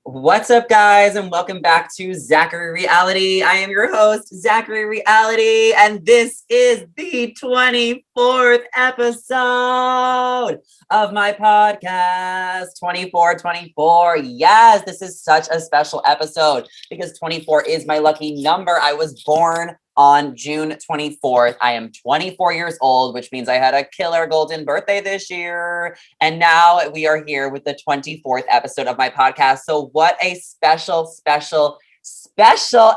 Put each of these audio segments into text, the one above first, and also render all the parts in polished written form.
What's up, guys, and welcome back to Zachary Reality. I am your host, Zachary Reality, and this is the 24th episode of my podcast, 2424. Yes, this is such a special episode because 24 is my lucky number. I was born on June 24th. I am 24 years old, which means I had a killer golden birthday this year. And now we are here with the 24th episode of my podcast. So what a special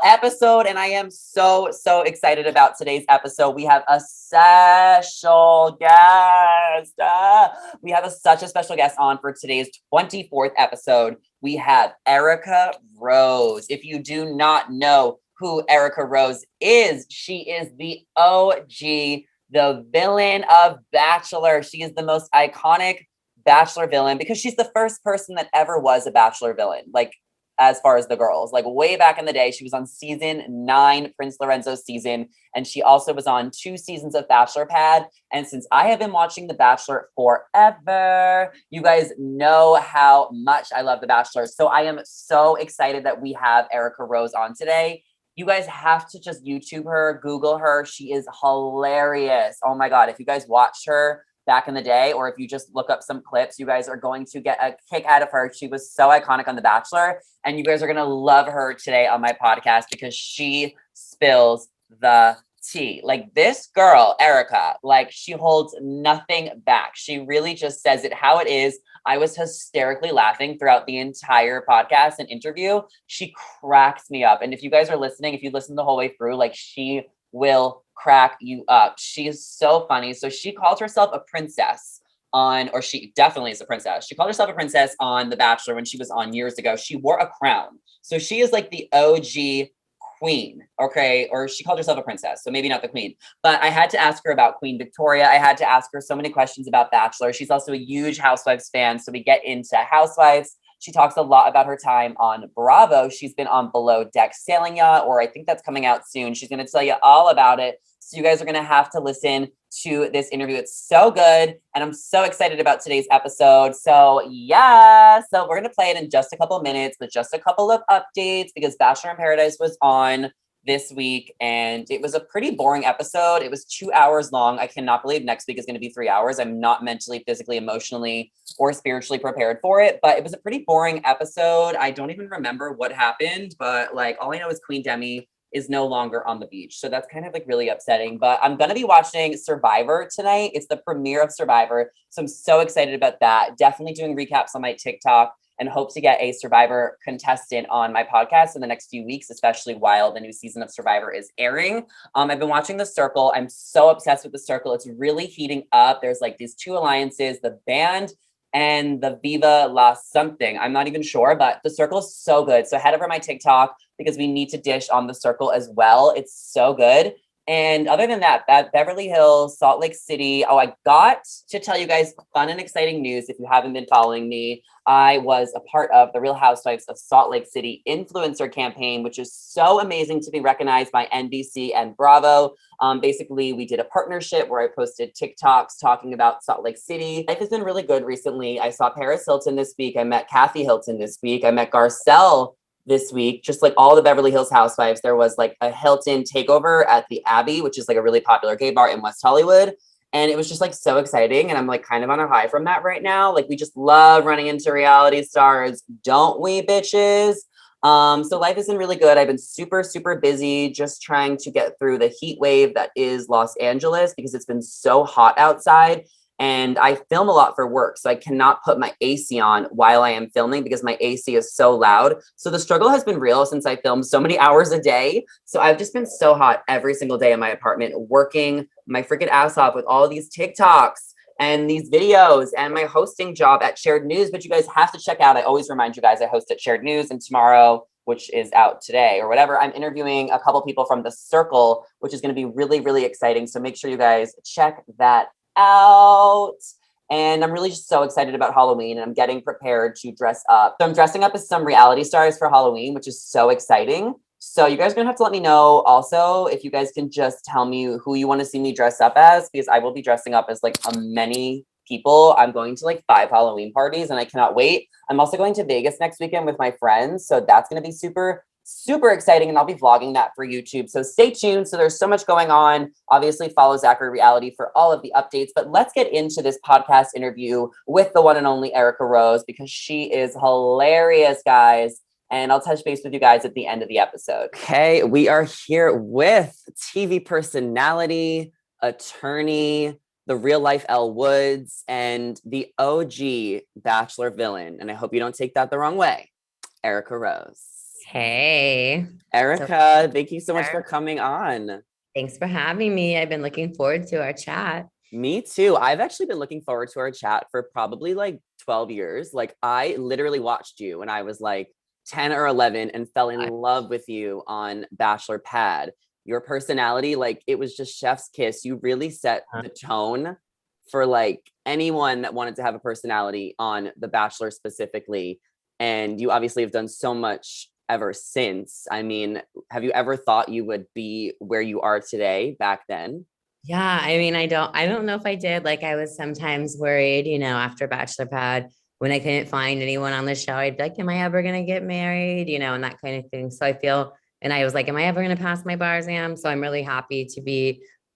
episode. And I am so excited about today's episode. We have a special guest. We have such a special guest on for today's 24th episode. We have Erica Rose. If you do not know who Erica Rose is, she is the OG, the villain of Bachelor. She is the most iconic Bachelor villain because she's the first person that ever was a Bachelor villain. Like, as far as the girls, like way back in the day, she was on season 9, Prince Lorenzo's season, and she also was on 2 seasons of Bachelor Pad. And since I have been watching The Bachelor forever, you guys know how much I love The Bachelor. So I am so excited that we have Erica Rose on today. You guys have to just YouTube her, Google her. She is hilarious. Oh my God. If you guys watched her back in the day, or if you just look up some clips, you guys are going to get a kick out of her. She was so iconic on The Bachelor, and you guys are going to love her today on my podcast because she spills the tea. Like, this girl, Erica, like, she holds nothing back. She really just says it how it is. I was hysterically laughing throughout the entire podcast and interview. She cracks me up. And if you guys are listening, if you listen the whole way through, like, she will crack you up. She is so funny. So she calls herself a princess or she definitely is a princess. She called herself a princess on The Bachelor when she was on years ago. She wore a crown. So she is like the OG queen, okay? Or she called herself a princess, so maybe not the queen. But I had to ask her about Queen Victoria. I had to ask her so many questions about Bachelor. She's also a huge Housewives fan, so we get into Housewives. She talks a lot about her time on Bravo. She's been on Below Deck Sailing Yacht, or I think that's coming out soon. She's going to tell you all about it. So you guys are going to have to listen to this interview. It's so good. And I'm so excited about today's episode. So yeah, so we're going to play it in just a couple of minutes with just a couple of updates because Bachelor in Paradise was on this week and it was a pretty boring episode. It was 2 hours long. I cannot believe next week is going to be 3 hours. I'm not mentally, physically, emotionally, or spiritually prepared for it, but it was a pretty boring episode. I don't even remember what happened, but like all I know is Queen Demi is no longer on the beach. So that's kind of like really upsetting, but I'm going to be watching Survivor tonight. It's the premiere of Survivor. So I'm so excited about that. Definitely doing recaps on my TikTok and hope to get a Survivor contestant on my podcast in the next few weeks, especially while the new season of Survivor is airing. I've been watching The Circle. I'm so obsessed with The Circle. It's really heating up. There's like these 2 alliances, the band and the Viva La something. I'm not even sure, but The Circle is so good. So head over my TikTok because we need to dish on The Circle as well. It's so good. And other than that, Beverly Hills, Salt Lake City. Oh, I got to tell you guys fun and exciting news. If you haven't been following me, I was a part of the Real Housewives of Salt Lake City influencer campaign, which is so amazing to be recognized by NBC and Bravo. Basically, we did a partnership where I posted TikToks talking about Salt Lake City. Life has been really good recently. I saw Paris Hilton this week. I met Kathy Hilton this week. I met Garcelle this week. Just like all the Beverly Hills Housewives, there was like a Hilton takeover at the Abbey, which is like a really popular gay bar in West Hollywood. And it was just like so exciting. And I'm like kind of on a high from that right now. Like we just love running into reality stars, don't we, bitches? So life has been really good. I've been super busy just trying to get through the heat wave that is Los Angeles because it's been so hot outside. And I film a lot for work, so I cannot put my AC on while I am filming because my AC is so loud. So the struggle has been real since I film so many hours a day. So I've just been so hot every single day in my apartment, working my freaking ass off with all of these TikToks and these videos and my hosting job at Shared News, which you guys have to check out. I always remind you guys I host at Shared News, and tomorrow, which is out today or whatever, I'm interviewing a couple people from The Circle, which is going to be really exciting. So make sure you guys check that out. And I'm really just so excited about Halloween and I'm getting prepared to dress up. So I'm dressing up as some reality stars for Halloween, which is so exciting. So you guys are gonna have to let me know also if you guys can just tell me who you want to see me dress up as, because I will be dressing up as like a many people. I'm going to like 5 Halloween parties and I cannot wait. I'm also going to Vegas next weekend with my friends. So that's going to be super, super exciting. And I'll be vlogging that for YouTube. So stay tuned. So there's so much going on. Obviously follow Zachary Reality for all of the updates, but let's get into this podcast interview with the one and only Erica Rose, because she is hilarious, guys. And I'll touch base with you guys at the end of the episode. Okay, we are here with TV personality, attorney, the real life Elle Woods, and the OG Bachelor villain. And I hope you don't take that the wrong way, Erica Rose. Hey. Erica, thank you so much for coming on. Thanks for having me. I've been looking forward to our chat. Me too. I've actually been looking forward to our chat for probably like 12 years. Like I literally watched you when I was like 10 or 11 and fell in love with you on Bachelor Pad. Your personality, like it was just chef's kiss. You really set the tone for like anyone that wanted to have a personality on The Bachelor specifically. And you obviously have done so much ever since. I mean, have you ever thought you would be where you are today back then? Yeah, I mean, I don't know if I did. Like I was sometimes worried, after Bachelor Pad, when I couldn't find anyone on the show, I'd be like, am I ever gonna get married? And that kind of thing. So and I was like, am I ever gonna pass my bar exam? So I'm really happy to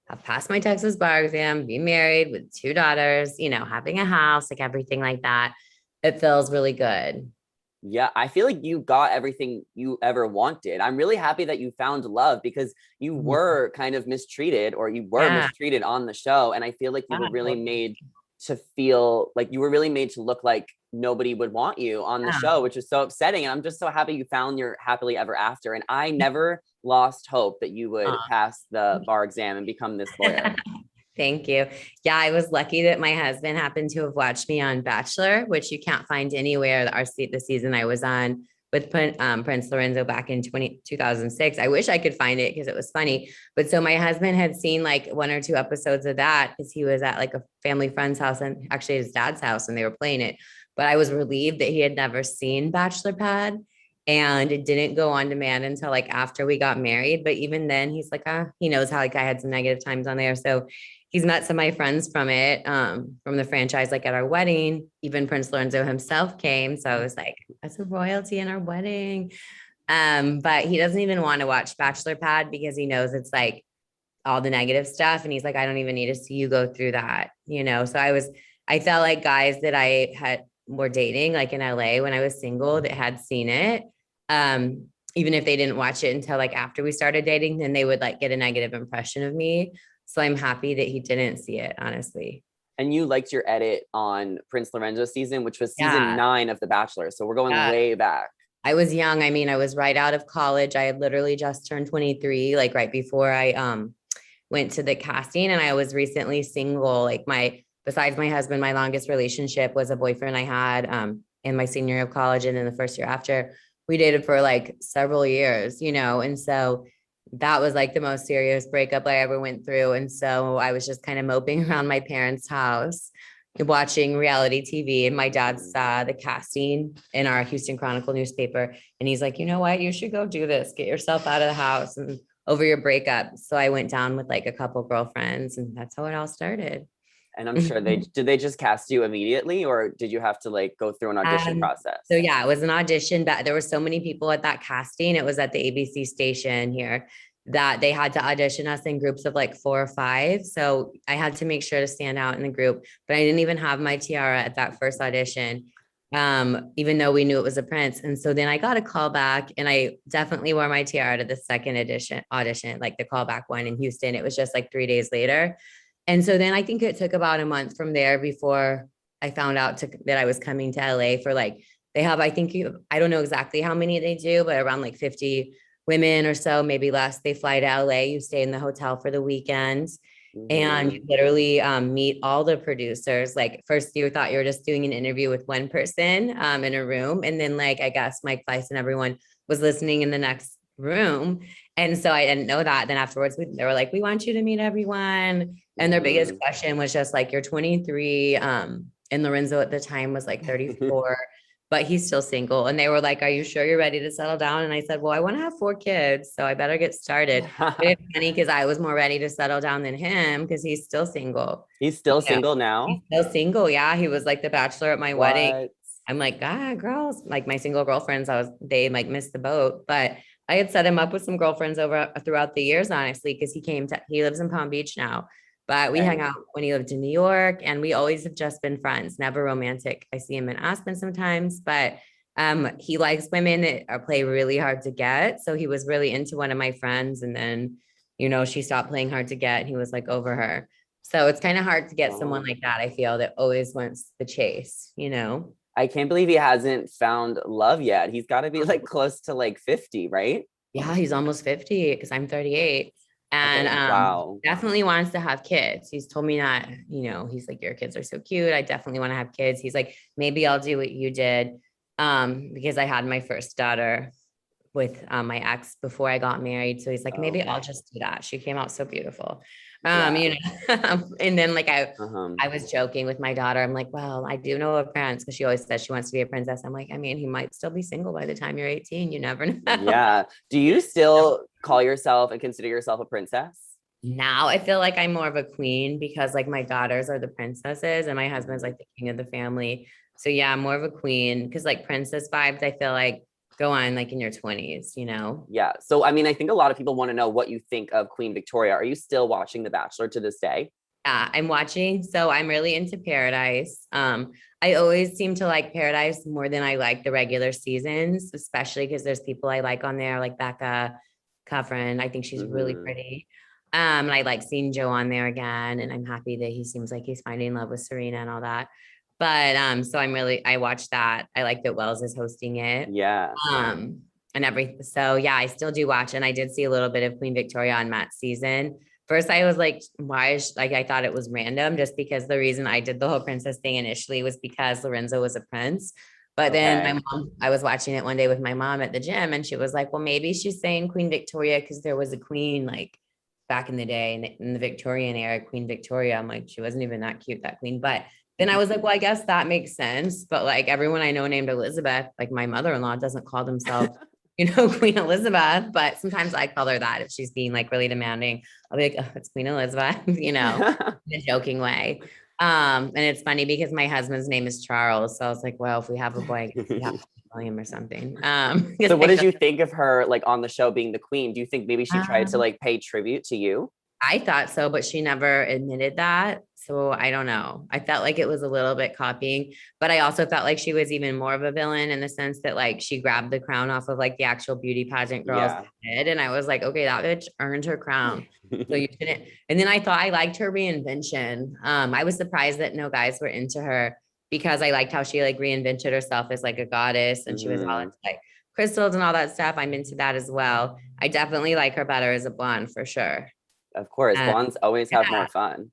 have passed my Texas bar exam, be married with 2 daughters, having a house, like everything like that. It feels really good. Yeah, I feel like you got everything you ever wanted. I'm really happy that you found love, because you were kind of mistreated, or you were mistreated on the show. And I feel like you were really made to feel like you were really made to look like nobody would want you on the show, which is so upsetting. And I'm just so happy you found your happily ever after. And I never lost hope that you would pass the bar exam and become this lawyer. Thank you. Yeah, I was lucky that my husband happened to have watched me on Bachelor, which you can't find anywhere. The season I was on with Prince Lorenzo back in 2006. I wish I could find it because it was funny. But so my husband had seen like 1 or 2 episodes of that because he was at like a family friend's house, and actually his dad's house, and they were playing it. But I was relieved that he had never seen Bachelor Pad. And it didn't go on demand until like after we got married. But even then, he's like, he knows how like I had some negative times on there. So he's met some of my friends from the franchise, like at our wedding. Even Prince Lorenzo himself came. So I was like, that's a royalty in our wedding. But he doesn't even want to watch Bachelor Pad because he knows it's like all the negative stuff. And he's like, I don't even need to see you go through that, So I felt like guys that I were dating, like in LA when I was single, that had seen it. Even if they didn't watch it until like after we started dating, then they would like get a negative impression of me. So I'm happy that he didn't see it, honestly. And you liked your edit on Prince Lorenzo's season, which was season 9 of The Bachelor. So we're going way back. I was young. I mean, I was right out of college. I had literally just turned 23, like right before I went to the casting, and I was recently single. Like besides my husband, my longest relationship was a boyfriend I had in my senior year of college. And then the first year after, we dated for like several years, and so that was like the most serious breakup I ever went through. And so I was just kind of moping around my parents' house, watching reality TV. And my dad saw the casting in our Houston Chronicle newspaper. And he's like, you know what? You should go do this. Get yourself out of the house and over your breakup. So I went down with like a couple girlfriends, and that's how it all started. And I'm sure did they just cast you immediately, or did you have to like go through an audition process? So yeah, it was an audition, but there were so many people at that casting. It was at the ABC station here that they had to audition us in groups of like 4 or 5. So I had to make sure to stand out in the group, but I didn't even have my tiara at that first audition. Even though we knew it was a prince. And so then I got a call back, and I definitely wore my tiara to the second audition, like the callback one in Houston. It was just like 3 days later. And so then I think it took about a month from there before I found out that I was coming to LA for like, they have, I don't know exactly how many they do, but around like 50 women or so, maybe less. They fly to LA, you stay in the hotel for the weekends, and you literally meet all the producers. Like first you thought you were just doing an interview with one person in a room. And then like, I guess Mike Weiss and everyone was listening in the next room. And so I didn't know that. Then afterwards, they were like, we want you to meet everyone. And their biggest question was just like, you're 23. And Lorenzo at the time was like 34. but he's still single. And they were like, are you sure you're ready to settle down? And I said, well, I want to have 4 kids, so I better get started. But it's funny because I was more ready to settle down than him because he's still single. He's still Yeah, single he's now? still single. Yeah, he was like the bachelor at my wedding. What? I'm like, girls, like my single girlfriends, they like missed the boat, but I had set him up with some girlfriends over throughout the years, honestly, because he lives in Palm Beach now, but we hung Okay. out when he lived in New York, and we always have just been friends, never romantic. I see him in Aspen sometimes, but he likes women that play really hard to get. So he was really into one of my friends, and then, she stopped playing hard to get, and he was like over her. So it's kind of hard to get someone Oh. like that, I feel, that always wants the chase. I can't believe he hasn't found love yet. He's got to be like close to like 50, right? Yeah, he's almost 50 because I'm 38. And Okay. Wow. definitely wants to have kids. He's told me that, he's like, your kids are so cute. I definitely want to have kids. He's like, maybe I'll do what you did. Because I had my first daughter with my ex before I got married. So he's like, maybe I'll Okay. just do that. She came out so beautiful. Yeah. And then like Uh-huh. I was joking with my daughter. I'm like, well, I do know a prince because she always says she wants to be a princess. I'm like, I mean, he might still be single by the time you're 18. You never know. Yeah. Do you still call yourself and consider yourself a princess? Now I feel like I'm more of a queen because like my daughters are the princesses and my husband's Mhm. like the king of the family. So yeah, I'm more of a queen because like princess vibes, I feel like go on like in your 20s. Yeah. So, I mean, I think a lot of people want to know what you think of Queen Victoria. Are you still watching The Bachelor to this day? Yeah, I'm watching. So I'm really into Paradise. I always seem to like Paradise more than I like the regular seasons, especially because there's people I like on there, like Becca Coverin. I think she's really Mhm. pretty. And I like seeing Joe on there again, and I'm happy that he seems like he's finding love with Serena and all that. But so I watched that. I like that Wells is hosting it. Yeah. Um, and everything. So yeah, I still do watch, and I did see a little bit of Queen Victoria on Matt's season. First, I was like, why is like I thought it was random just because the reason I did the whole princess thing initially was because Lorenzo was a prince. But then Okay. I was watching it one day with my mom at the gym, and she was like, well, maybe she's saying Queen Victoria because there was a queen like back in the day in the Victorian era, Queen Victoria. I'm like, she wasn't even that cute, that queen. But then I was like, well, I guess that makes sense. But like everyone I know named Elizabeth, like my mother-in-law doesn't call themselves, Queen Elizabeth, but sometimes I call her that if she's being like really demanding. I'll be like, oh, it's Queen Elizabeth, in a joking way. And it's funny because my husband's name is Charles. So I was like, well, if we have a boy, I guess we have to be William or something. So, Because what did you think of her like on the show being the queen? Do you think maybe she tried to um, like pay tribute to you? I thought so, but she never admitted that. So I don't know. I felt like it was a little bit copying, but I also felt like she was even more of a villain in the sense that like she grabbed the crown off of like the actual beauty pageant girl's Yeah. head. And I was like, okay, that bitch earned her crown. So you shouldn't. And then I thought I liked her reinvention. I was surprised that no guys were into her because I liked how she like reinvented herself as like a goddess and she was all Mhm. into like crystals and all that stuff. I'm into that as well. I definitely like her better as a blonde for sure. Of course, Uh, blondes always have yeah, more fun.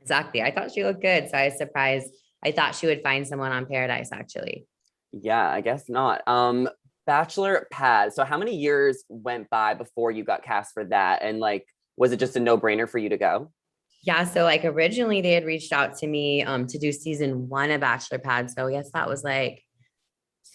exactly. I thought she looked good. So I was surprised. I thought she would find someone on Paradise actually. Yeah, I guess not. Bachelor pad. So how many years went by before you got cast for that? And like, was it just a no-brainer for you to go? Yeah. So like originally they had reached out to me to do season 1 of Bachelor Pad. So I guess that was like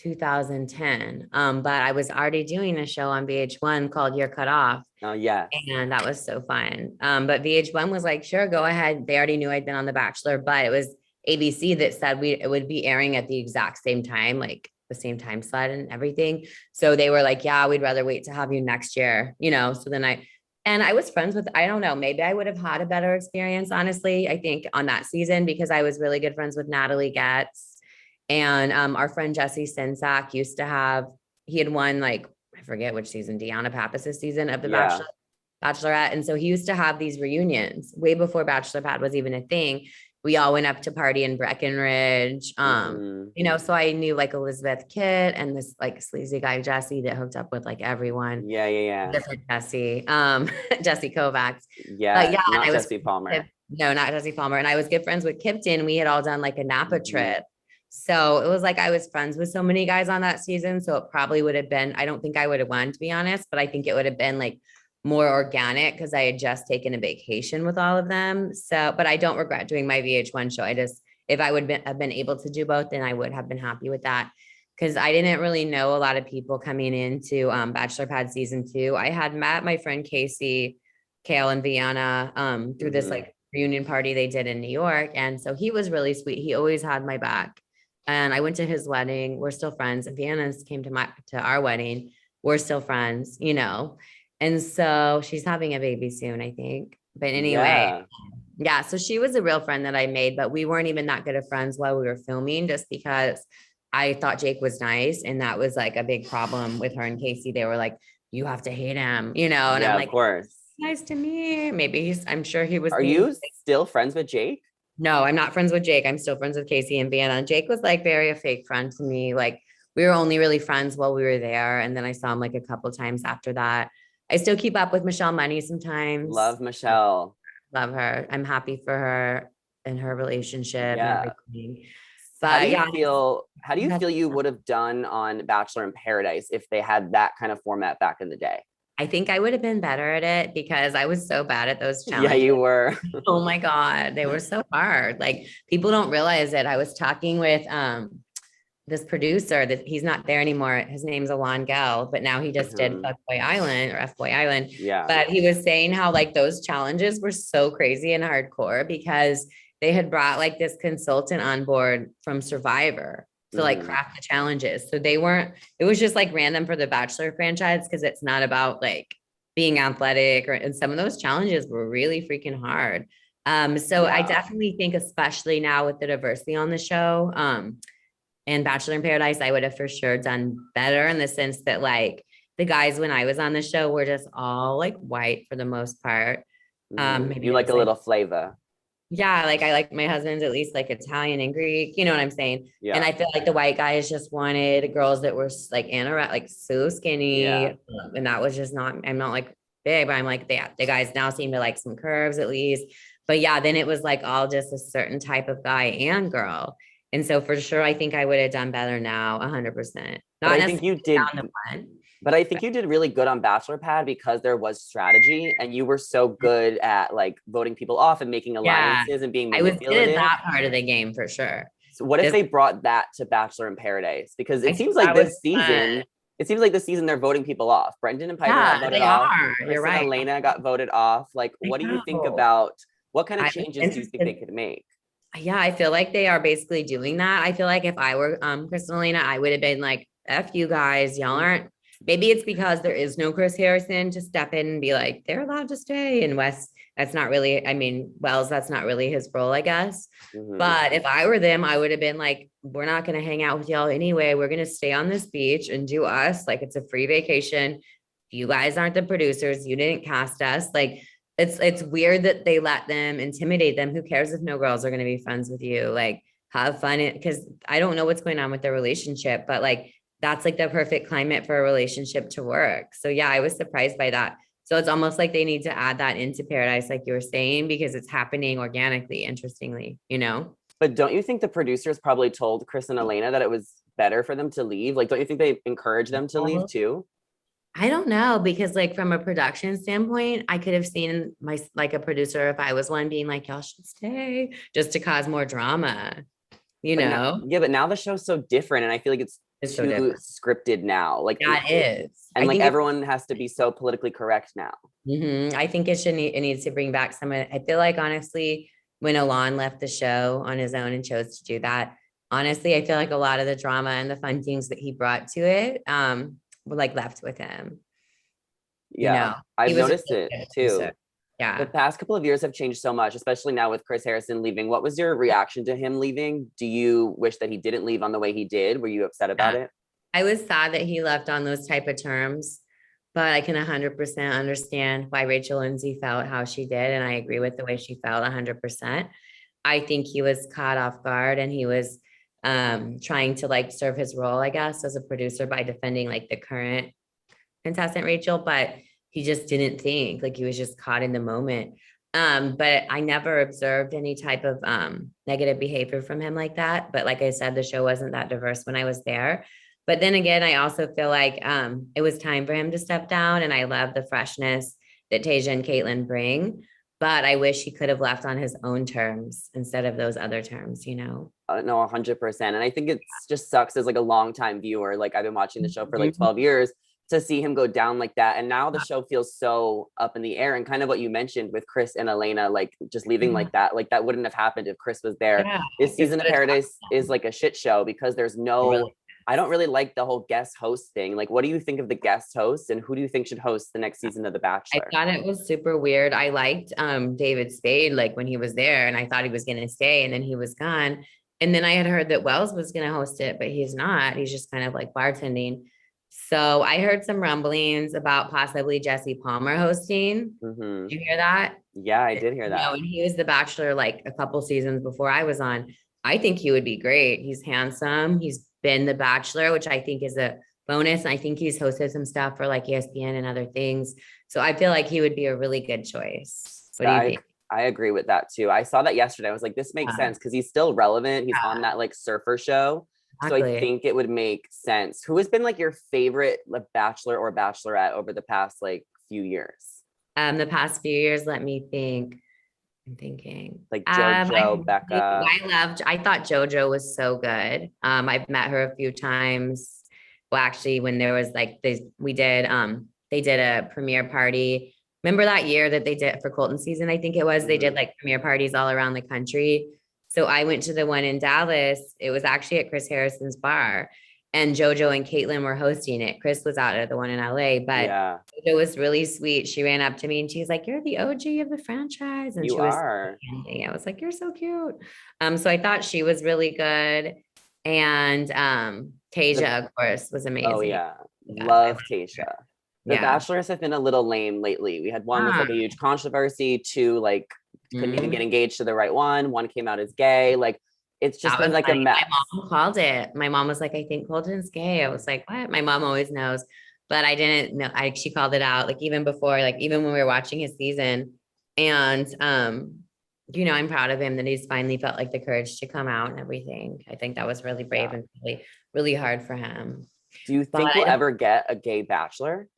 2010. But I was already doing a show on VH1 called You're Cut Off. Oh, yes. And that was so fun. But VH1 was like, sure, go ahead. They already knew I'd been on The Bachelor, but it was ABC that said it would be airing at the exact same time, like the same time slot and everything. So they were like, yeah, we'd rather wait to have you next year. So then I was friends with, I don't know, maybe I would have had a better experience, honestly, I think on that season because I was really good friends with Natalie Getz and our friend Jesse Sinsak used to have, he had won like, I forget which season, Deanna Pappas's season of The Yeah. Bachelor. Bachelorette. And so he used to have these reunions way before Bachelor Pad was even a thing. We all went up to party in Breckenridge. Mhm. So I knew like Elizabeth Kitt and this like sleazy guy Jesse that hooked up with like everyone. Yeah, yeah, yeah. Different Jesse, Jesse Kovacs. But Yes, yeah, and not I was Jesse Palmer. no, not Jesse Palmer. And I was good friends with Kipton. We had all done like a Napa Mhm. trip. So it was like I was friends with so many guys on that season. So it probably would have been, I don't think I would have won, to be honest, but I think it would have been like more organic because I had just taken a vacation with all of them. So, but I don't regret doing my VH1 show. If I would have been able to do both, then I would have been happy with that. because I didn't really know a lot of people coming into Bachelor Pad season 2. I had met my friend Casey, Kale, and Vienna through this like reunion party they did in New York. And so he was really sweet. He always had my back. And I went to his wedding. We're still friends. And Vienna's came to our wedding. We're still friends, you know. And so she's having a baby soon, I think. But anyway, yeah, so she was a real friend that I made, but we weren't even that good of friends while we were filming, just because I thought Jake was nice. And that was like a big problem with her and Casey. They were like, you have to hate him, you know? And I'm like, of course. Nice to me. Maybe I'm sure he was. Are you still friends with Jake? No, I'm not friends with Jake. I'm still friends with Casey and Vienna. Jake was like very a fake friend to me. Like we were only really friends while we were there. And then I saw him like a couple times after that. I still keep up with Michelle Money sometimes. Love Michelle. Love her. I'm happy for her and her relationship and everything. But how do you feel you would have done on Bachelor in Paradise if they had that kind of format back in the day? I think I would have been better at it because I was so bad at those challenges. Yeah, you were. Oh my God. They were so hard. Like people don't realize it. I was talking with this producer that he's not there anymore. His name's Alon Gell, but now he just did Fuckboy Island or F-Boy Island. Yeah. But he was saying how like those challenges were so crazy and hardcore because they had brought like this consultant on board from Survivor to like craft the challenges. So they weren't, it was just like random for the Bachelor franchise because it's not about like being athletic and some of those challenges were really freaking hard. So I definitely think, especially now with the diversity on the show, and Bachelor in Paradise, I would have for sure done better in the sense that like the guys when I was on the show were just all like white for the most part. Maybe you like a little flavor. Yeah, like I like my husband's at least like Italian and Greek, you know what I'm saying? Yeah. And I feel like the white guys just wanted girls that were like anorexic, like so skinny. Yeah. And that was just not, I'm not like big, but I'm like, the guys now seem to like some curves at least. But yeah, then it was like all just a certain type of guy and girl. And so for sure, I think I would have done better now, 100%. But I think you did. But I think you did really good on Bachelor Pad because there was strategy and you were so good at like voting people off and making alliances and being manipulative. I was good at that part of the game for sure. So what if they brought that to Bachelor in Paradise? Because it seems like this season, they're voting people off. Brendan and Piper got voted off. You're right. Elena got voted off. Like, what do you think about what kind of changes do you think they could make? Yeah, I feel like they are basically doing that. I feel like if I were Chris and Elena, I would have been like, F you guys, y'all aren't. Maybe it's because there is no Chris Harrison to step in and be like, they're allowed to stay. And Wes, that's not really, I mean, Wells, that's not really his role, I guess. But if I were them, I would have been like, we're not going to hang out with y'all anyway. We're going to stay on this beach and do us. Like, it's a free vacation. You guys aren't the producers. You didn't cast us. Like, it's weird that they let them intimidate them. Who cares if no girls are going to be friends with you? Like, have fun. Because I don't know what's going on with their relationship, but like, that's like the perfect climate for a relationship to work. So yeah, I was surprised by that. So it's almost like they need to add that into Paradise, like you were saying, because it's happening organically, interestingly, you know? But don't you think the producers probably told Chris and Elena that it was better for them to leave? Like, don't you think they encouraged them to leave too? I don't know, because like from a production standpoint, I could have seen like a producer, if I was one, being like, y'all should stay just to cause more drama, you know? But now the show's so different. And I feel like it's too scripted now. Like that is. And like everyone has to be so politically correct now. I think it needs to bring back some of, I feel like honestly, when Alon left the show on his own and chose to do that, honestly, I feel like a lot of the drama and the fun things that he brought to it were like left with him. Yeah, you know, I've noticed it too. Producer. Yeah. The past couple of years have changed so much, especially now with Chris Harrison leaving. What was your reaction to him leaving? Do you wish that he didn't leave on the way he did? Were you upset about it? I was sad that he left on those type of terms, but I can 100% understand why Rachel Lindsay felt how she did. And I agree with the way she felt 100%. I think he was caught off guard and he was trying to like serve his role, I guess, as a producer by defending like the current contestant Rachel, but he just didn't think, like he was just caught in the moment. But I never observed any type of negative behavior from him like that. But like I said, the show wasn't that diverse when I was there. But then again, I also feel like it was time for him to step down. And I love the freshness that Tasia and Caitlin bring. but I wish he could have left on his own terms instead of those other terms, No, 100%. And I think it's just sucks as like a longtime viewer. Like I've been watching the show for like Mhm. 12 years to see him go down like that. And now the show feels so up in the air. And kind of what you mentioned with Chris and Elena, like just leaving like that wouldn't have happened if Chris was there. Yeah, This it season of could have Paradise is like a shit show because there's really. I don't really like the whole guest host thing. Like, what do you think of the guest hosts and who do you think should host the next season of The I Bachelor? thought it was super weird. I liked David Spade like when he was there, and I thought he was gonna stay, and then he was gone. And then I had heard that Wells was gonna host it, but he's not. He's just kind of like bartending. So I heard some rumblings about possibly Jesse Palmer hosting. Hmm. Did you hear that? Yeah, I did hear that. And he was the Bachelor like a couple seasons before I was on. I think he would be great. He's handsome. He's been the Bachelor, which I think is a bonus. I think he's hosted some stuff for like ESPN and other things. So I feel like he would be a really good choice. What do you think? I agree with that too. I saw that yesterday. I was like, this makes sense because he's still relevant. He's on that like surfer show. So I Exactly. think it would make sense. Who has been like your favorite like, Bachelor or Bachelorette over the past like few years? The past few years, let me think. I'm thinking. Like JoJo, Becca. I thought JoJo was so good. I've met her a few times. Well, actually, when there was like they did a premiere party. Remember that year that they did for Colton season? I think it was. They did like premiere parties all around the country. So I went to the one in Dallas. It was actually at Chris Harrison's bar, and JoJo and Caitlin were hosting it. Chris was out at the one in LA, but Yeah, it was really sweet. She ran up to me and she's like, "You're the OG of the franchise." And you she was are. I was like, "You're so cute." So I thought she was really good. And Tasia, of course, was Oh amazing. yeah, Yeah, I love love her. Tasha. The Yeah. Bachelors have been a little lame lately. We had one with Ah, like a huge controversy, two like couldn't even mhm. get engaged to the right one came out as gay. Like it's just That been was like a funny. mess. My mom called it. My mom was like, "I think Colton's gay." I was like, "What?" My mom always knows, but I didn't know. She called it out like even before, like even when we were watching his season. And I'm proud of him that he's finally felt like the courage to come out and everything. I think that was really brave Yeah. and really, really hard for him. Do you But think we'll ever get a gay Bachelor?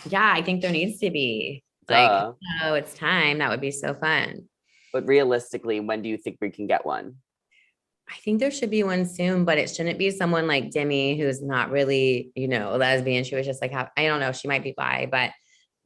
yeah, I think there needs to be like, Duh. oh, it's time. That would be so fun. But realistically, when do you think we can get one? I think there should be one soon, but it shouldn't be someone like Demi, who's not really, a lesbian. She was just like, I don't know, she might be bi, but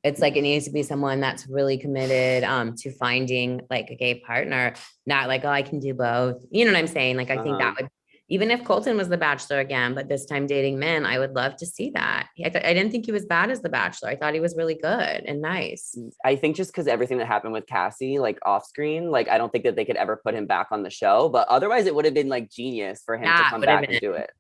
it's like it needs to be someone that's really committed to finding like a gay partner, not like, oh, I can do both. You know what I'm saying? Like, I think that would, even if Colton was the Bachelor again, but this time dating men, I would love to see that. I didn't think he was bad as the Bachelor. I thought he was really good and nice. I think just because everything that happened with Cassie, like off screen, like I don't think that they could ever put him back on the show. But otherwise, it would have been like genius for him to Yeah, come would have back and been. do it.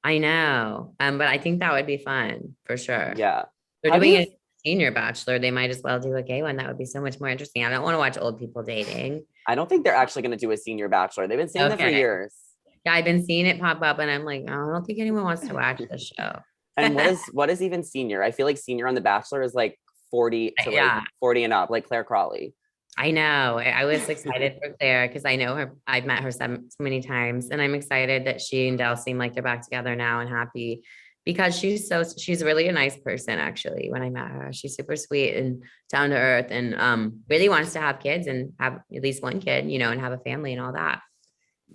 I know. But I think that would be fun for sure. Yeah. They're How do doing you? a senior Bachelor. They might as well do a gay one. That would be so much more interesting. I don't want to watch old people dating. I don't think they're actually going to do a senior Bachelor. They've been saying that for Okay. years. Yeah, I've been seeing it pop up, and I'm like, oh, I don't think anyone wants to watch this show. And what is even senior? I feel like senior on The Bachelor is like 40 to like 40 and up, like Claire Crawley. I know. I was excited for Claire because I know her. I've met her so many times, and I'm excited that she and Del seem like they're back together now and happy because she's really a nice person. Actually, when I met her, she's super sweet and down to earth, and really wants to have kids and have at least one kid, and have a family and all that.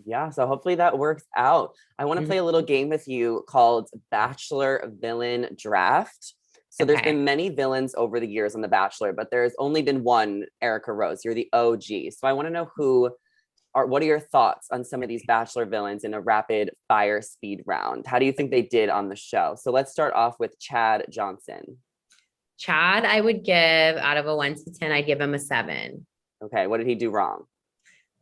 Yeah, so hopefully that works out. I want to play a little game with you called Bachelor Villain Draft. So there's been many villains over the years on The Bachelor, but there's only been one, Erica Rose. You're the OG. So I want to know what are your thoughts on some of these Bachelor villains in a rapid fire speed round? How do you think they did on the show? So let's start off with Chad Johnson. Chad, I would give out of a 1 to 10, I'd give him a 7. Okay, what did he do wrong?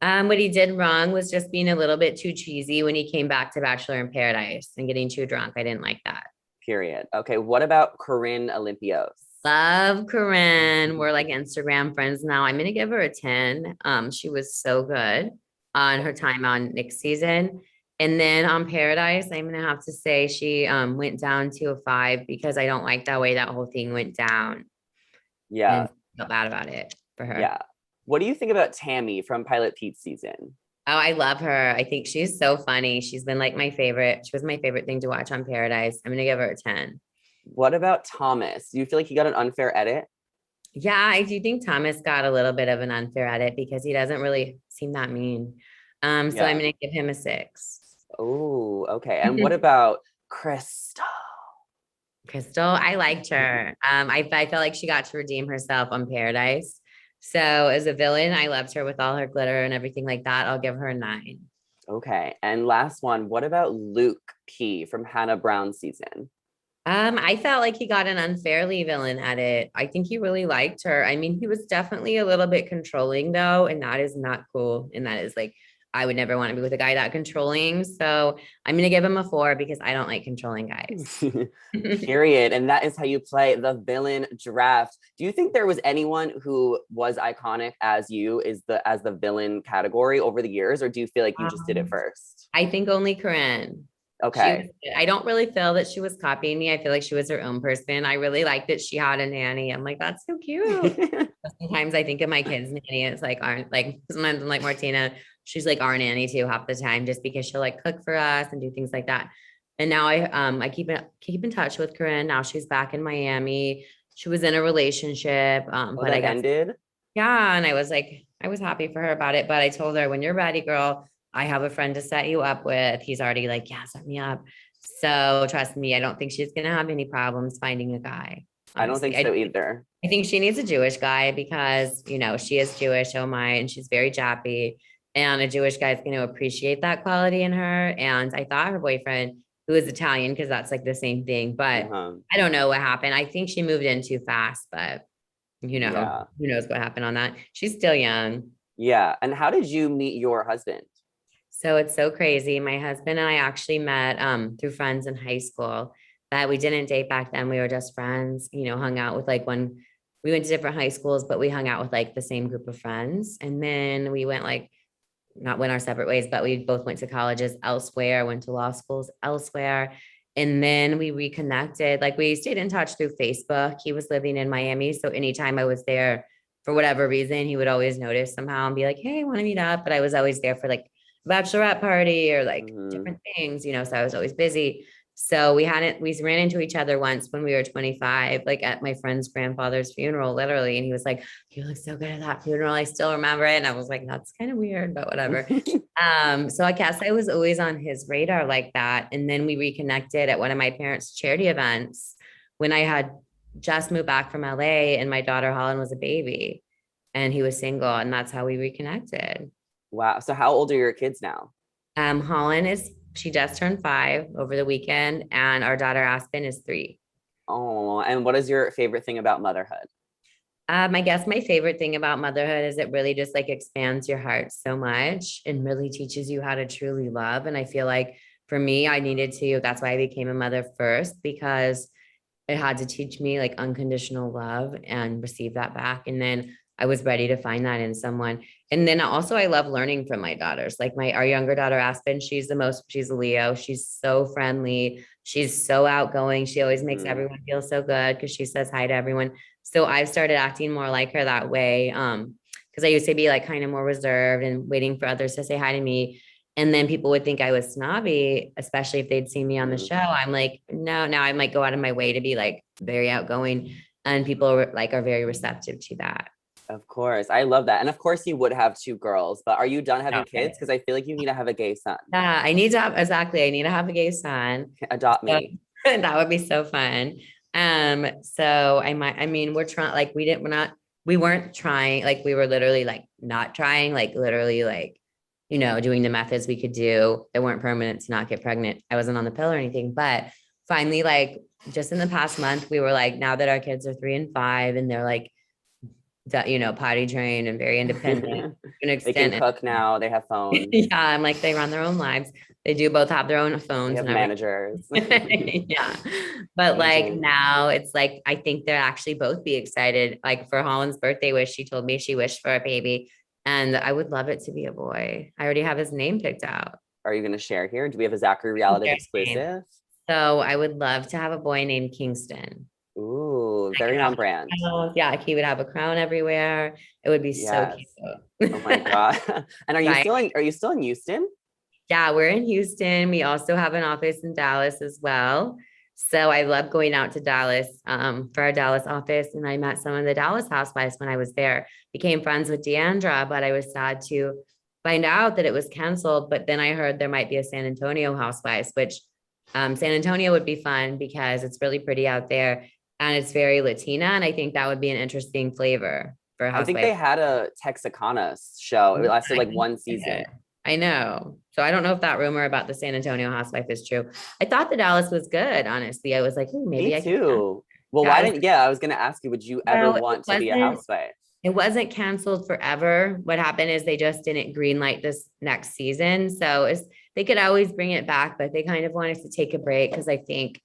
What he did wrong was just being a little bit too cheesy when he came back to Bachelor in Paradise and getting too drunk. I didn't like that. Period. Okay, what about Corinne Olympios? Love Corinne. We're like Instagram friends now. I'm gonna give her a 10. She was so good on her time on Nick's season. And then on Paradise, I'm gonna have to say she went down to a 5 because I don't like that way that whole thing went down. Yeah. And I felt bad about it for her. Yeah. What do you think about Tammy from Pilot Pete's season? Oh, I love her. I think she's so funny. She's been like my favorite. She was my favorite thing to watch on Paradise. I'm gonna give her a 10. What about Thomas? Do you feel like he got an unfair edit? Yeah, I do think Thomas got a little bit of an unfair edit because he doesn't really seem that mean. So I'm Yeah. gonna give him a 6. Oh, okay. And what about Krista? Crystal, I liked her. I felt like she got to redeem herself on Paradise. So as a villain, I loved her with all her glitter and everything like that. I'll give her a 9. Okay. And last one, what about Luke P from Hannah Brown's season? I felt like he got an unfairly villain at it. I think he really liked her. I mean, he was definitely a little bit controlling though, and that is not cool. And that is like, I would never want to be with a guy that controlling. So I'm gonna give him a 4 because I don't like controlling guys. Period. And that is how you play the villain draft. Do you think there was anyone who was iconic as you is the as the villain category over the years, or do you feel like you just did it first? I think only Corinne. Okay. I don't really feel that she was copying me. I feel like she was her own person. I really like that she had a nanny. I'm like, that's so cute. Sometimes I think of my kids' nanny. It's like, aren't like, sometimes I'm like Martina, she's like our nanny too, half the time, just because she'll like cook for us and do things like that. And now I keep in touch with Corinne. Now she's back in Miami. She was in a relationship. Oh, But I that guess, ended? yeah. And I was like, I was happy for her about it. But I told her, when you're ready, girl, I have a friend to set you up with. He's already like, yeah, set me up. So trust me, I don't think she's gonna have any problems finding a guy. I don't think Honestly, so either. I think she needs a Jewish guy because she is Jewish. Oh my, and she's very jappy, and a Jewish guy is going to appreciate that quality in her. And I thought her boyfriend, who is Italian, because that's like the same thing, but Uh-huh. I don't know what happened. I think she moved in too fast, but Yeah. who knows what happened on that. She's still young. Yeah. And how did you meet your husband? So it's so crazy. My husband and I actually met through friends in high school that we didn't date back then. We were just friends, hung out with like when we went to different high schools, but we hung out with like the same group of friends. And then we went like, not went our separate ways, but we both went to colleges elsewhere, went to law schools elsewhere. And then we reconnected. Like we stayed in touch through Facebook. He was living in Miami. So anytime I was there for whatever reason, he would always notice somehow and be like, hey, I want to meet up. But I was always there for like bachelorette party or like Mhm. different things, so I was always busy. So we ran into each other once when we were 25, like at my friend's grandfather's funeral, literally. And he was like, you look so good at that funeral. I still remember it. And I was like, that's kind of weird, but whatever. So I guess I was always on his radar like that. And then we reconnected at one of my parents' charity events when I had just moved back from LA and my daughter Holland was a baby and he was single. And that's how we reconnected. Wow. So how old are your kids now? She just turned 5 over the weekend, and our daughter Aspen is 3. Oh, and what is your favorite thing about motherhood? I guess my favorite thing about motherhood is it really just like expands your heart so much and really teaches you how to truly love. And I feel like for me, I needed to, that's why I became a mother first, because it had to teach me like unconditional love and receive that back. And then I was ready to find that in someone. And then also I love learning from my daughters. Like our younger daughter, Aspen, she's a Leo. She's so friendly. She's so outgoing. She always makes Mhm. everyone feel so good because she says hi to everyone. So I've started acting more like her that way. Because I used to be like kind of more reserved and waiting for others to say hi to me. And then people would think I was snobby, especially if they'd seen me on the Mhm. show. I'm like, no, now I might go out of my way to be like very outgoing. And people are very receptive to that. Of course. I love that. And of course you would have 2 girls, but are you done having kids? Okay. Because I feel like you need to have a gay son. Yeah, I need to have exactly. I need to have a gay son. Adopt So me. that would be so fun. So I mean, we're trying like we weren't trying, like we were literally like not trying, like literally like, doing the methods we could do that weren't permanent to not get pregnant. I wasn't on the pill or anything, but finally, like just in the past month, we were like, now that our kids are 3 and 5 and they're like, potty trained and very independent, an They can extent. cook now. They have phones. Yeah, I'm like, they run their own lives. They do both have their own They phones have and everything. managers. Yeah. But like Agent. now it's like, I think they'll actually both be excited. Like for Holland's birthday wish, she told me she wished for a baby. And I would love it to be a boy. I already have his name picked out. Are you going to share here? Do we have a Zachary Reality Their name. exclusive? So I would love to have a boy named Kingston. Ooh, I could very have on brand. yeah, like he would have a crown everywhere. It would be so Yes. cute. Oh my God. And Right. are you still in Houston? Yeah, we're in Houston. We also have an office in Dallas as well. So I love going out to Dallas for our Dallas office. And I met some of the Dallas housewives when I was there, became friends with Deandra, but I was sad to find out that it was canceled. But then I heard there might be a San Antonio housewives, which San Antonio would be fun because it's really pretty out there and it's very Latina. And I think that would be an interesting flavor for I think they housewives. had a Texicana show. It lasted like one season. I know. So I don't know if that rumor about the San Antonio housewife is true. I thought the Dallas was good, honestly. I was like, "Ooh, maybe Me I can." too. Well, Yeah, I was gonna ask you, would you ever well, want to be a housewife? it wasn't canceled forever. What happened is they just didn't greenlight this next season. So they could always bring it back, but they kind of wanted to take a break because I think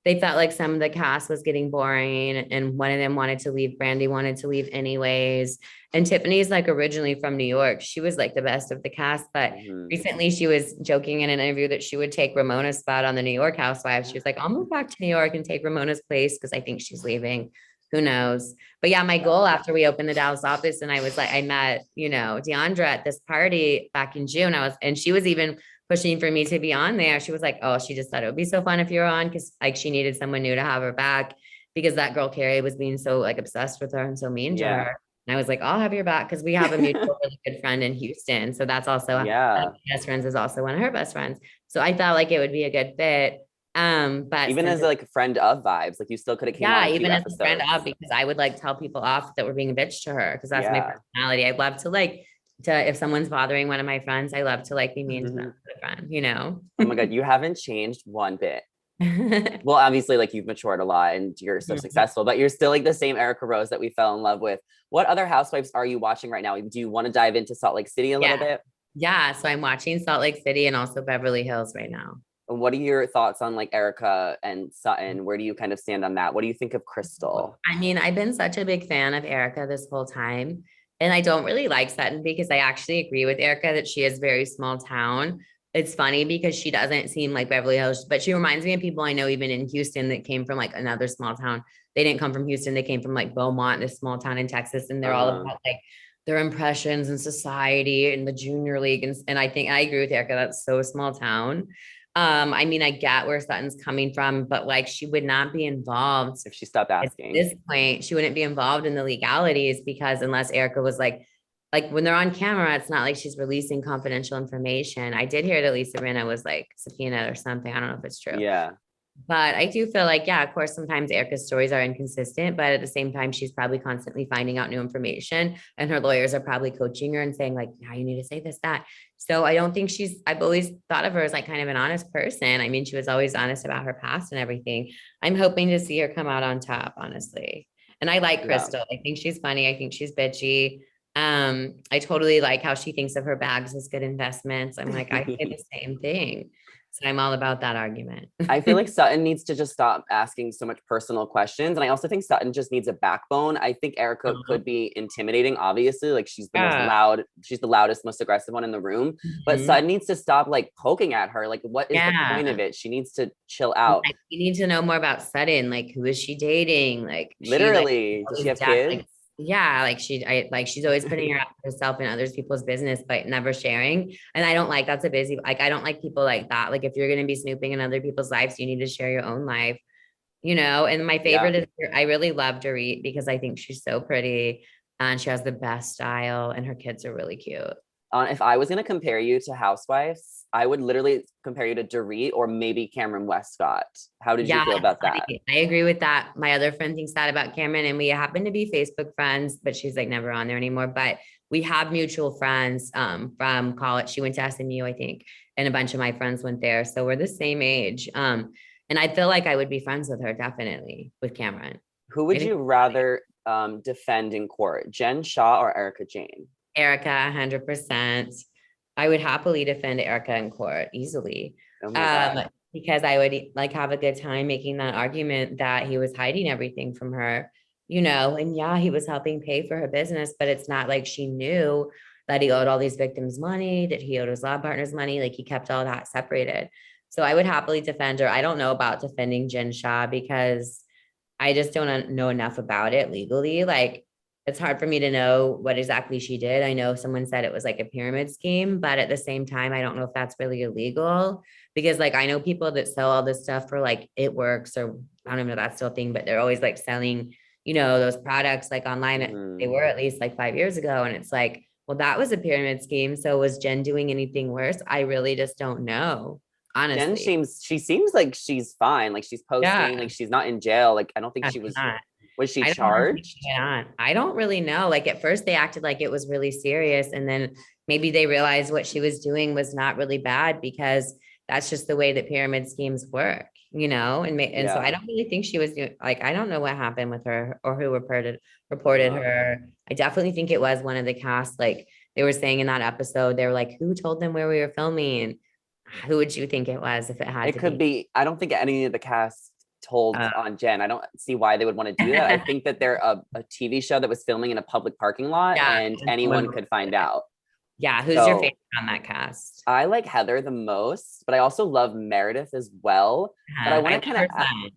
they felt like some of the cast was getting boring and one of them wanted to leave. Brandy wanted to leave anyways. And Tiffany's like originally from New York. She was like the best of the cast, but recently she was joking in an interview that she would take Ramona's spot on the New York Housewives. She was like, I'll move back to New York and take Ramona's place because I think she's leaving. Who knows? But yeah, my goal after we opened the Dallas office and I met, Deandra at this party back in June. And she was even pushing for me to be on there. She was like, oh, she just thought it would be so fun if you're on because like she needed someone new to have her back because that girl Carrie was being so like obsessed with her and so mean to her. And I was like, I'll have your back because we have a mutual really good friend in Houston. So that's also one of my best friends is also one of her best friends. So I felt like it would be a good fit. But even as like a friend of vibes, like you still could have came on even as episodes. a friend of because I would like tell people off that were being a bitch to her because that's my personality. I'd love to if someone's bothering one of my friends, I love to like be mean to them as a friend. Oh my God, you haven't changed one bit. Well, obviously, like you've matured a lot and you're so successful, but you're still like the same Erica Rose that we fell in love with. What other housewives are you watching right now? Do you want to dive into Salt Lake City a little bit? Yeah, so I'm watching Salt Lake City and also Beverly Hills right now. What are your thoughts on like Erica and Sutton? Where do you kind of stand on that? What do you think of Crystal? I mean, I've been such a big fan of Erica this whole time. And I don't really like Sutton because I actually agree with Erica that she is very small town. It's funny because she doesn't seem like Beverly Hills, but she reminds me of people I know even in Houston that came from like another small town. They didn't come from Houston. They came from like Beaumont, this small town in Texas. And they're all about like their impressions in society and the junior league. And I think I agree with Erica. That's so small town. I mean, I get where Sutton's coming from, but like she would not be involved if she stopped asking. At this point, she wouldn't be involved in the legalities because unless Erica was like when they're on camera, it's not like she's releasing confidential information. I did hear that Lisa Rinna was like subpoenaed or something. I don't know if it's true. Yeah. But I do feel like, yeah, of course, sometimes Erica's stories are inconsistent, but at the same time, she's probably constantly finding out new information and her lawyers are probably coaching her and saying like, yeah, you need to say this, that. So I don't think I've always thought of her as like kind of an honest person. I mean, she was always honest about her past and everything. I'm hoping to see her come out on top, honestly. And I like Crystal. I think she's funny. I think she's bitchy. I totally like how she thinks of her bags as good investments. I'm like, I say the same thing. So I'm all about that argument. I feel like Sutton needs to just stop asking so much personal questions. And I also think Sutton just needs a backbone. I think Erica could be intimidating, obviously. Like she's the most loud, she's the loudest, most aggressive one in the room. But Sutton needs to stop like poking at her. Like, what is the point of it? She needs to chill out. Like, you need to know more about Sutton. Like, who is she dating? Like, literally, does she have kids? Like, yeah, like she's always putting herself in other people's business, but never sharing. And I don't like that's a busy, like, I don't like people like that. Like, if you're going to be snooping in other people's lives, you need to share your own life, And my favorite is I really love Dorit because I think she's so pretty and she has the best style and her kids are really cute. If I was going to compare you to housewives, I would literally compare you to Dorit or maybe Cameron Westcott. How did you feel about that? I agree with that. My other friend thinks that about Cameron and we happen to be Facebook friends, but she's like never on there anymore. But we have mutual friends from college. She went to SMU, I think, and a bunch of my friends went there. So we're the same age. And I feel like I would be friends with her, definitely, with Cameron. Who would you rather defend in court, Jen Shah or Erica Jane? Erica, 100%. I would happily defend Erica in court easily. Because I would like have a good time making that argument that he was hiding everything from her, and yeah, he was helping pay for her business, but it's not like she knew that he owed all these victims money, that he owed his law partners money, like he kept all that separated. So I would happily defend her. I don't know about defending Jen Shah because I just don't know enough about it legally. Like, it's hard for me to know what exactly she did. I know someone said it was like a pyramid scheme, but at the same time, I don't know if that's really illegal because like I know people that sell all this stuff for like it works or I don't even know if that's still a thing, but they're always like selling, those products like online. They Mhm. were at least like 5 years ago. And it's like, well, that was a pyramid scheme. So was Jen doing anything worse? I really just don't know, Jen honestly. seems like she's fine. Like she's posting, Yeah. like she's not in jail. Like I don't think I'm she not. was she I don't know if charged? they get on. I don't really know. Like at first they acted like it was really serious and then maybe they realized what she was doing was not really bad because that's just the way that pyramid schemes work, and so I Yeah. don't really think she was doing like I don't know what happened with her or who reported Uh-huh. her. I definitely think it was one of the cast like they were saying in that episode they were like who told them where we were filming? Who would you think it was if it had It to could be? be. I don't think any of the cast told Uh, on Jen. I don't see why they would want to do that. I think that they're a TV show that was filming in a public parking lot yeah, and and anyone could find out. yeah, who's your favorite So on that cast? I like Heather the most, but I also love Meredith as well. But I love her son.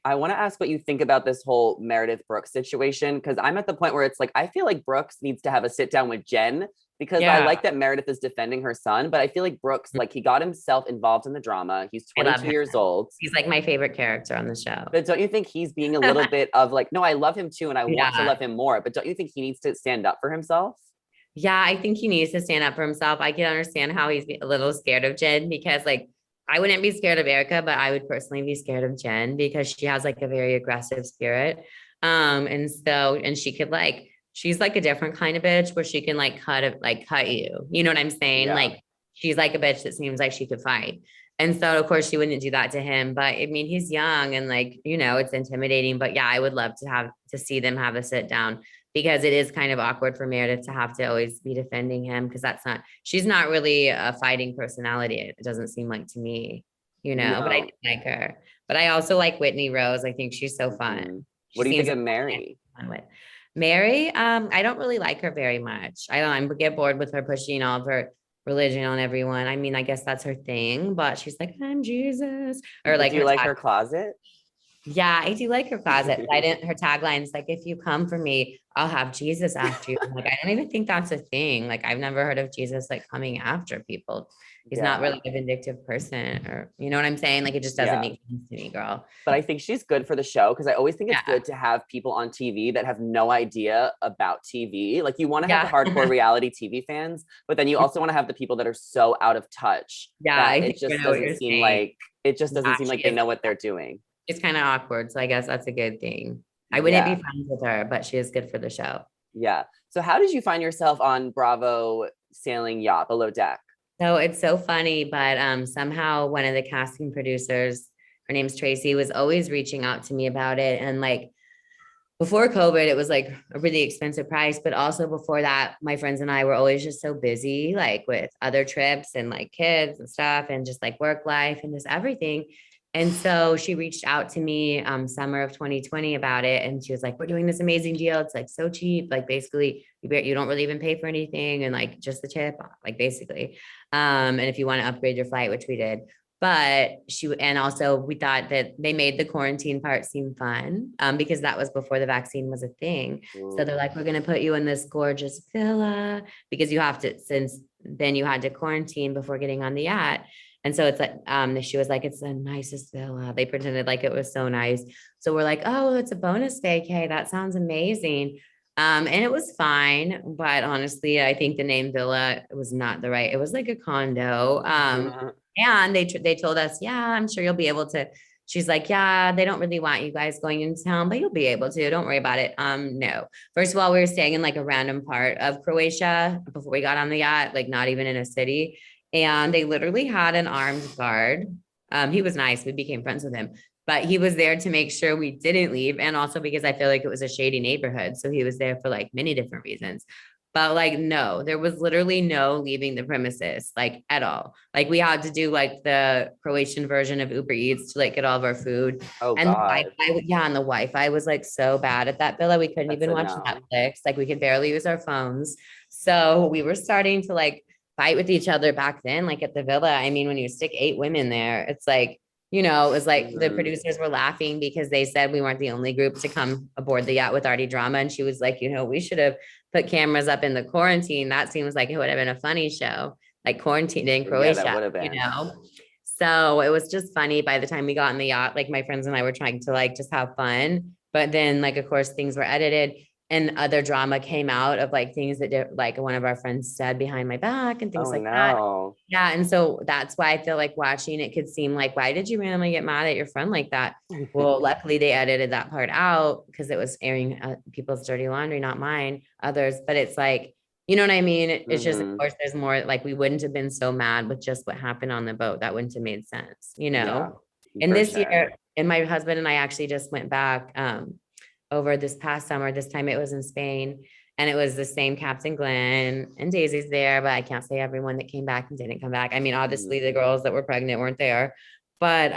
I want to ask what you think about this whole Meredith Brooks situation because I'm at the point where it's like I feel like Brooks needs to have a sit down with Jen because I Yeah, like that Meredith is defending her son, but I feel like Brooks like he got himself involved in the drama. He's I love 22 him. years old. He's like my favorite character on the show. But don't you think he's being a little bit of like, no, I love him too, and I want to Yeah. love him more. But don't you think he needs to stand up for himself? Yeah, I think he needs to stand up for himself. I can understand how he's a little scared of Jen because like I wouldn't be scared of Erica, but I would personally be scared of Jen because she has like a very aggressive spirit. And she could like she's like a different kind of bitch where she can like cut you. You know what I'm saying? Yeah. Like she's like a bitch that seems like she could fight. And so of course she wouldn't do that to him. But I mean he's young and like, it's intimidating. But yeah, I would love to see them have a sit down because it is kind of awkward for Meredith to have to always be defending him because she's not really a fighting personality. It doesn't seem like to me, but I No. do like her. But I also like Whitney Rose. I think she's so fun. Mhm. She What do you think seems of like Mary? fun with Mary. I don't really like her very much. I get bored with her pushing all of her religion on everyone. I mean, I guess that's her thing, but she's like, I'm Jesus, or But like do you her like her closet? yeah, I do like her closet. I didn't her tagline's like, if you come for me, I'll have Jesus after you. I'm like, I don't even think that's a thing. Like, I've never heard of Jesus like coming after people. He's not Yeah. really a vindictive person, or you know what I'm saying? Like, it just doesn't Yeah. make sense to me, girl. But I think she's good for the show because I always think it's Yeah. good to have people on TV that have no idea about TV. Like you want to have the Yeah. hardcore reality TV fans, but then you also want to have the people that are so out of touch Yeah, that I think I know what you're saying. it just doesn't Yeah, seem she like they is. know what they're doing. It's kind of awkward. So I guess that's a good thing. I wouldn't be Yeah. friends with her, but she is good for the show. Yeah. So how did you find yourself on Bravo sailing yacht below deck? So it's so funny, but somehow one of the casting producers, her name's Tracy, was always reaching out to me about it. And like before COVID, it was like a really expensive price. But also before that, my friends and I were always just so busy, like with other trips and like kids and stuff, and just like work life and just everything. And so she reached out to me summer of 2020 about it. And she was like, we're doing this amazing deal. It's like so cheap. Like basically you don't really even pay for anything and like just the tip, like basically. And if you want to upgrade your flight, which we did, but and also we thought that they made the quarantine part seem fun because that was before the vaccine was a thing. So they're Ooh. like, we're going to put you in this gorgeous villa because you have to, since then you had to quarantine before getting on the yacht. And so it's like, she was like, it's the nicest villa. They pretended like it was so nice. So we're like, oh, it's a bonus vacay. That sounds amazing. And it was fine, but honestly, I think the name villa was not the right. It was like a condo. And they told us, yeah, I'm sure you'll be able to. She's like, yeah, they don't really want you guys going into town, but you'll be able to. Don't worry about it. No. First of all, we were staying in like a random part of Croatia before we got on the yacht, like not even in a city. And they literally had an armed guard. He was nice. We became friends with him, but he was there to make sure we didn't leave. And also because I feel like it was a shady neighborhood. So he was there for like many different reasons. But like, no, there was literally no leaving the premises, like at all. Like we had to do like the Croatian version of Uber Eats to like get all of our food. Oh And the God. Wi-Fi, yeah, and the Wi-Fi was like so bad at that villa. We couldn't That's even a watch no. Netflix. Like we could barely use our phones. So we were starting to like fight with each other back then, like at the villa. I mean, when you stick 8 women there, it's like You know, it was like the Mhm. producers were laughing because they said we weren't the only group to come aboard the yacht with Artie drama. And she was like, you know, we should have put cameras up in the quarantine. That seems like it would have been a funny show, like quarantined in Yeah, that Croatia, would have you been. know? So it was just funny by the time we got on the yacht, like my friends and I were trying to like just have fun. But then like, of course, things were edited and other drama came out of like things that did, like one of our friends said behind my back and things Oh like that. no. Yeah. And so that's why I feel like watching it could seem like, why did you randomly get mad at your friend like that? Well, luckily they edited that part out because it was airing people's dirty laundry, not mine, others. But it's like, you know what I mean? It's just, of Mhm. course, there's more like we wouldn't have been so mad with just what happened on the boat. That wouldn't have made sense, you Yeah, know? And for this sure. year, and my husband and I actually just went back over this past summer. This time it was in Spain. And it was the same Captain Glenn and Daisy's there, but I can't say everyone that came back and didn't come back. I mean, obviously Mhm. the girls that were pregnant weren't there, but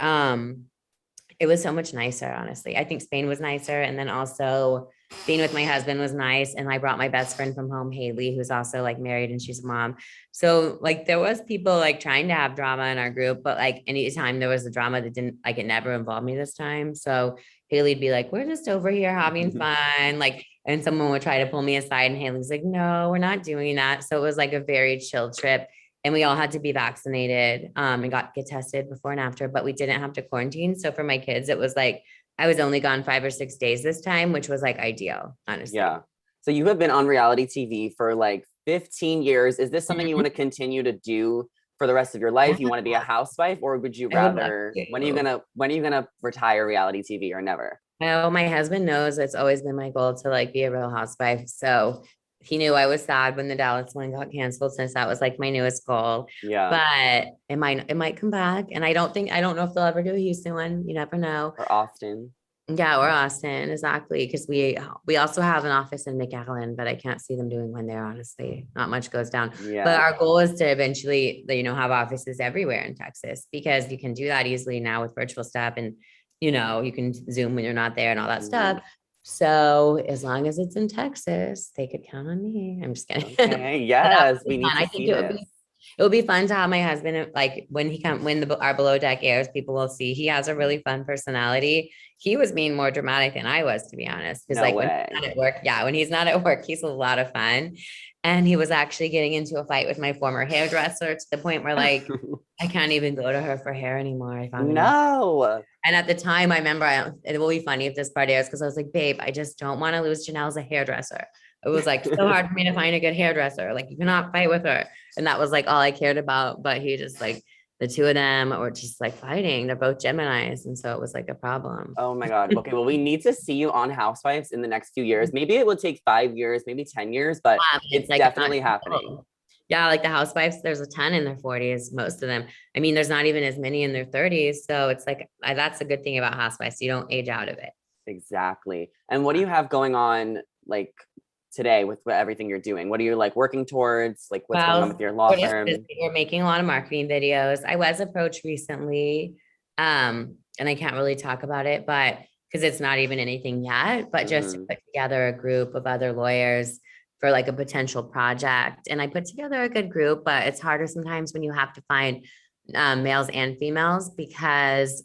it was so much nicer, honestly. I think Spain was nicer. And then also being with my husband was nice. And I brought my best friend from home, Haley, who's also like married and she's a mom. So like there was people like trying to have drama in our group, but like anytime there was a drama that didn't like it never involved me this time. So Haley'd be like, we're just over here having fun. Like, and someone would try to pull me aside and Haley's like, no, we're not doing that. So it was like a very chill trip and we all had to be vaccinated and get tested before and after, but we didn't have to quarantine. So for my kids, it was like I was only gone 5 or 6 days this time, which was like ideal, honestly. Yeah. So you have been on reality TV for like 15 years. Is this something you want to Mhm. continue to do for the rest of your life? You want to be a housewife, or would you I would love rather, to. when are you gonna retire reality TV, or never? Oh, my husband knows it's always been my goal to like be a real housewife. So he knew I was sad when the Dallas one got canceled since that was like my newest goal. Yeah. But it might come back. And I don't know if they'll ever do a Houston one. You never know. Or Austin? Yeah, or Austin, exactly. Because we also have an office in McAllen, but I can't see them doing one there, honestly. Not much goes down. But Yeah. our goal is to eventually, have offices everywhere in Texas because you can do that easily now with virtual stuff and you can Zoom when you're not there and all that Mhm. stuff. So as long as it's in Texas, they could count on me. I'm just kidding. Okay. But that Yes, would we be need fun. to I think see it would this. be it would be fun to have my husband like our below deck airs, people will see he has a really fun personality. He was being more dramatic than I was, to be honest. Because No like when he's way. not at work, yeah, when he's not at work, he's a lot of fun. And he was actually getting into a fight with my former hairdresser to the point where like I can't even go to her for hair anymore. I found a new. No. And at the time, I remember it will be funny if this part airs because I was like, babe, I just don't want to lose Janelle as a hairdresser. It was like so hard for me to find a good hairdresser. Like you cannot fight with her. And that was like all I cared about. But he just like the two of them were just like fighting. They're both Geminis. And so it was like a problem. Oh my God. Okay, well, we need to see you on Housewives in the next few years. Maybe it will take 5 years, maybe 10 years, but It's it's like if not, definitely happening. yeah, like the housewives, there's a ton in their 40s, most of them. I mean, there's not even as many in their 30s. So it's like that's a good thing about housewives. You don't age out of it. Exactly. And what do you have going on like today with everything you're doing? What are you like working towards? Like what's going on with Well, your law we're just busy. firm? We're making a lot of marketing videos. I was approached recently, and I can't really talk about it, but because it's not even anything yet, but just to Mhm. put together a group of other lawyers for like a potential project. And I put together a good group, but it's harder sometimes when you have to find males and females because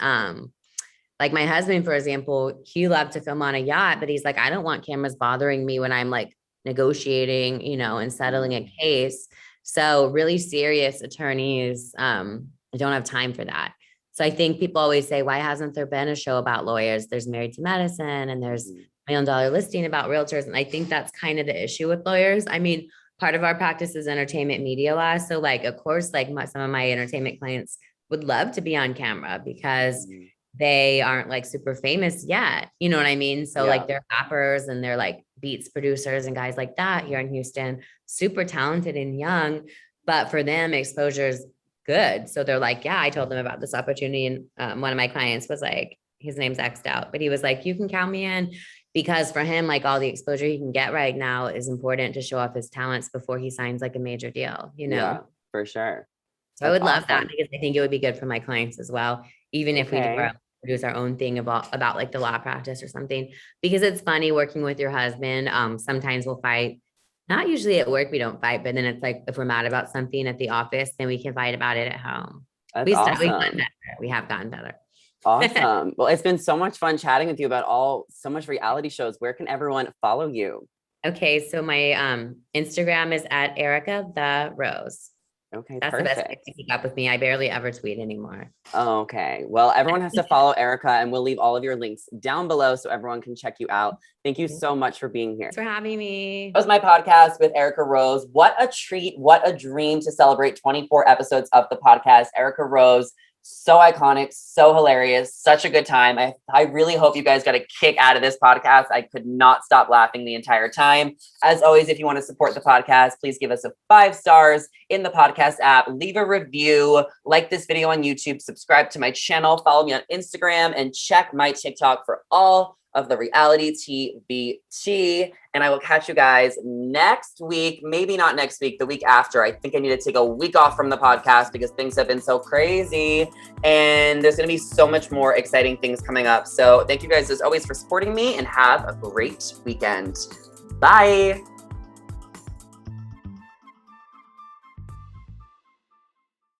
like my husband, for example, he loved to film on a yacht, but he's like, I don't want cameras bothering me when I'm like negotiating, and settling a Mhm. case. So really serious attorneys, don't have time for that. So I think people always say, why hasn't there been a show about lawyers? There's Married to Medicine and there's Mhm. $1 Million Listing about realtors. And I think that's kind of the issue with lawyers. I mean, part of our practice is entertainment media law. So like, of course, like some of my entertainment clients would love to be on camera because Mhm. they aren't like super famous yet. You know what I mean? So like Yeah. they're rappers and they're like beats producers and guys like that here in Houston, super talented and young. But for them, exposure is good. So they're like, yeah, I told them about this opportunity. And one of my clients was like, his name's X'd out, but he was like, you can count me in because for him, like all the exposure he can get right now is important to show off his talents before he signs like a major deal. Yeah, for sure. So I That's would love that awesome. because I think it would be good for my clients as well, even if we Okay. produce our own thing about like the law practice or something. Because it's funny working with your husband. Sometimes we'll fight. Not usually at work, we don't fight, but then it's like if we're mad about something at the office, then we can fight about it at home. That's We've gotten awesome. better. We have gotten better. Awesome. Well, it's been so much fun chatting with you about so much reality shows. Where can everyone follow you? Okay, so my Instagram is at Erica the Rose. Okay, That's the best way perfect. to keep up with me. I barely ever tweet anymore. Okay. Well, everyone has to follow Erica, and we'll leave all of your links down below so everyone can check you out. Thank you so much for being here. Thanks for having me. That was my podcast with Erica Rose. What a treat. What a dream to celebrate 24 episodes of the podcast. Erica Rose, so iconic, so hilarious, such a good time. I really hope you guys got a kick out of this podcast. I could not stop laughing the entire time. As always, if you want to support the podcast, please give us a 5 stars in the podcast app, leave a review, like this video on YouTube, subscribe to my channel, follow me on Instagram, and check my TikTok for all of the reality TV tea. And I will catch you guys next week. Maybe not next week, the week after. I think I need to take a week off from the podcast because things have been so crazy. And there's going to be so much more exciting things coming up. So thank you guys as always for supporting me, and have a great weekend. Bye.